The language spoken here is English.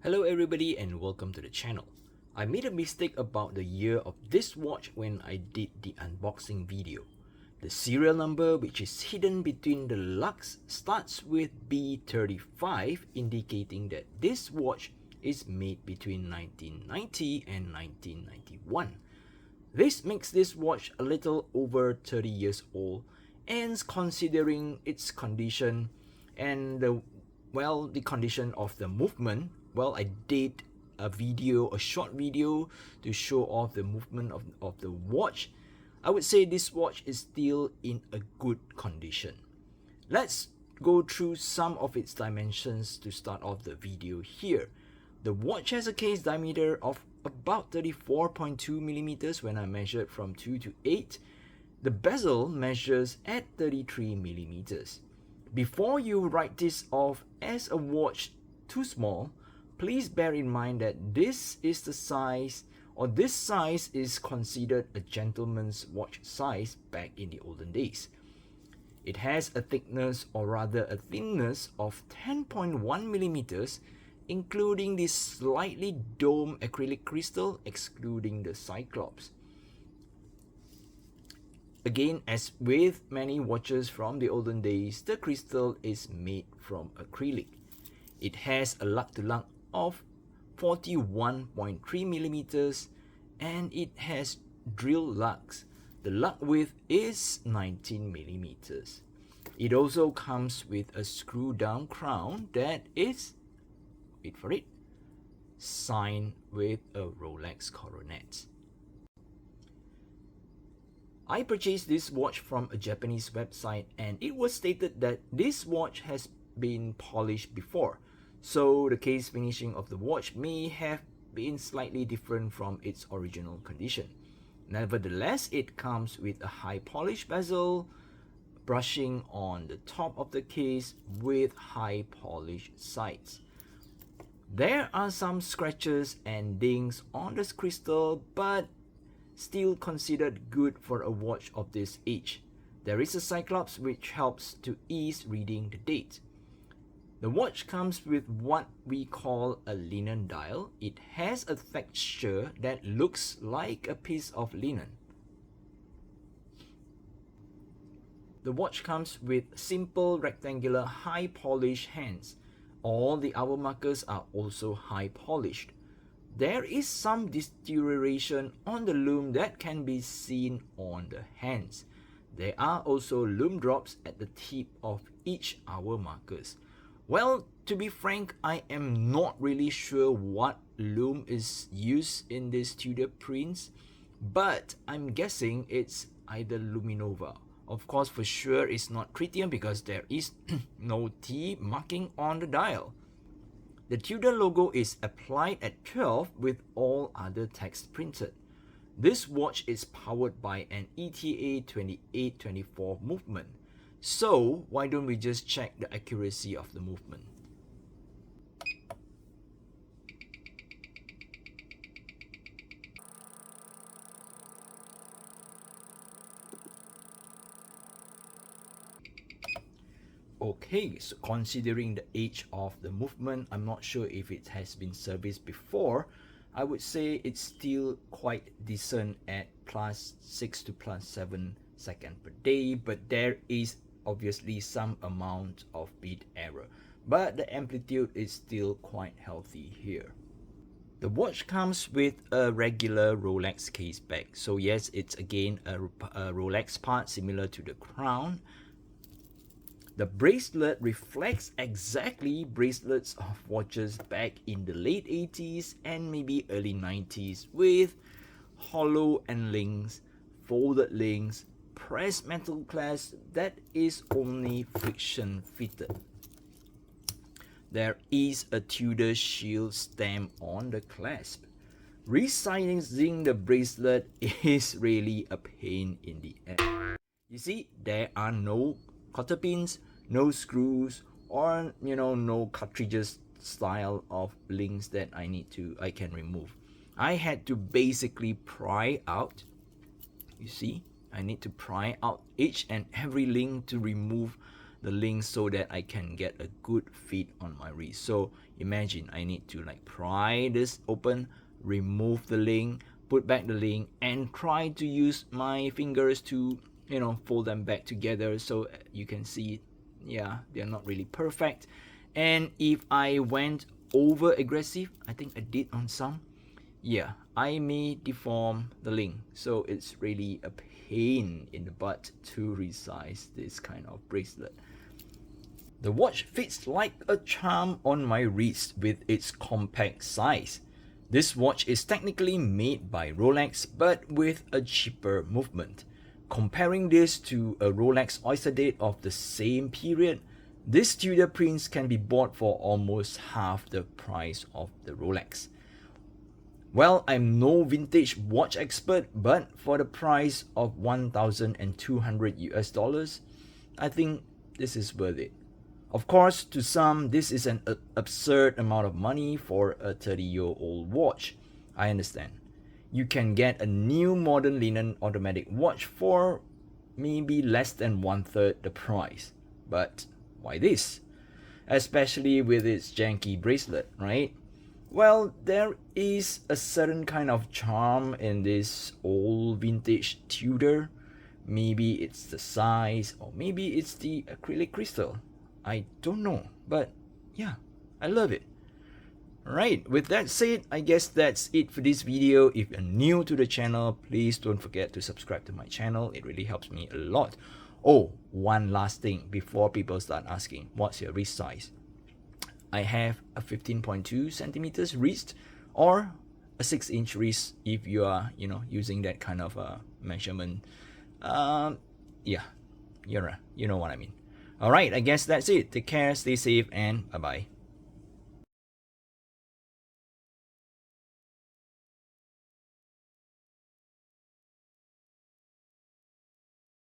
Hello everybody and welcome to the channel. I made a mistake about the year of this watch when I did the unboxing video. The serial number, which is hidden between the lugs, starts with B35, indicating that this watch is made between 1990 and 1991. This makes this watch a little over 30 years old, and considering its condition and the condition of the movement, I did a short video to show off the movement of the watch. I would say this watch is still in a good condition. Let's go through some of its dimensions to start off the video here. The watch has a case diameter of about 34.2 millimeters when I measured from 2 to 8. The bezel measures at 33 millimeters. Before you write this off as a watch too small, please bear in mind that this is the size, or this size is considered a gentleman's watch size back in the olden days. It has a thickness, or rather a thinness, of 10.1 millimeters, including the slightly domed acrylic crystal, excluding the cyclops. Again, as with many watches from the olden days, the crystal is made from acrylic. It has a lug-to-lug of 41.3 millimeters and it has drill lugs. The lug width is 19 millimeters. It also comes with a screw down crown that is, wait for it, signed with a Rolex coronet. I purchased this watch from a Japanese website and it was stated that this watch has been polished before. So the case finishing of the watch may have been slightly different from its original condition. Nevertheless, it comes with a high polish bezel, brushing on the top of the case with high polish sides. There are some scratches and dings on the crystal, but still considered good for a watch of this age. There is a cyclops which helps to ease reading the date. The watch comes with what we call a linen dial. It has a texture that looks like a piece of linen. The watch comes with simple rectangular high polish hands. All the hour markers are also high polished. There is some deterioration on the lume that can be seen on the hands. There are also lume drops at the tip of each hour markers. Well, to be frank, I am not really sure what lume is used in this Tudor Prince, but I'm guessing it's either Luminova. Of course, for sure it's not tritium because there is no T marking on the dial. The Tudor logo is applied at 12 with all other text printed. This watch is powered by an ETA 2824 movement. So why don't we just check the accuracy of the movement? Okay, so considering the age of the movement, I'm not sure if it has been serviced before. I would say it's still quite decent at +6 to +7 seconds per day, but there is obviously some amount of beat error, but the amplitude is still quite healthy here. The watch comes with a regular Rolex case back, so yes, it's again a Rolex part similar to the crown. The bracelet reflects exactly bracelets of watches back in the late 80s and maybe early 90s, with hollow end links, folded links, pressed metal clasp that is only friction fitted. There is a Tudor shield stamp on the clasp. Resizing the bracelet is really a pain in the ass. You see, there are no cotter pins, no screws, or no cartridges style of links that I can remove. I had to basically pry out. You see, I need to pry out each and every link to remove the links so that I can get a good fit on my wrist. So Imagine I need to like pry this open, remove the link, put back the link, and try to use my fingers to, you know, fold them back together. So you can see, yeah, they're not really perfect. And if I went over aggressive, I think I did on some, yeah, I may deform the link. So it's really a pain in the butt to resize this kind of bracelet. The watch fits like a charm on my wrist with its compact size. This watch is technically made by Rolex but with a cheaper movement. Comparing this to a Rolex Oyster date of the same period, this Tudor Prince can be bought for almost half the price of the Rolex. Well, I'm no vintage watch expert, but for the price of 1,200 US dollars, I think this is worth it. Of course, to some, this is an absurd amount of money for a 30-year-old watch. I understand. You can get a new modern linen automatic watch for maybe less than 1/3 the price. But why this? Especially with its janky bracelet, right? Well, there is a certain kind of charm in this old vintage Tudor. Maybe it's the size, or maybe it's the acrylic crystal. I don't know, but yeah, I love it. Alright, with that said, I guess that's it for this video. If you're new to the channel, please don't forget to subscribe to my channel. It really helps me a lot. Oh, one last thing before people start asking, what's your wrist size? I have a 15.2 centimeters wrist or a 6-inch wrist if you are, you know, using that kind of measurement. Yeah, you know what I mean. Alright, I guess that's it. Take care, stay safe, and bye-bye.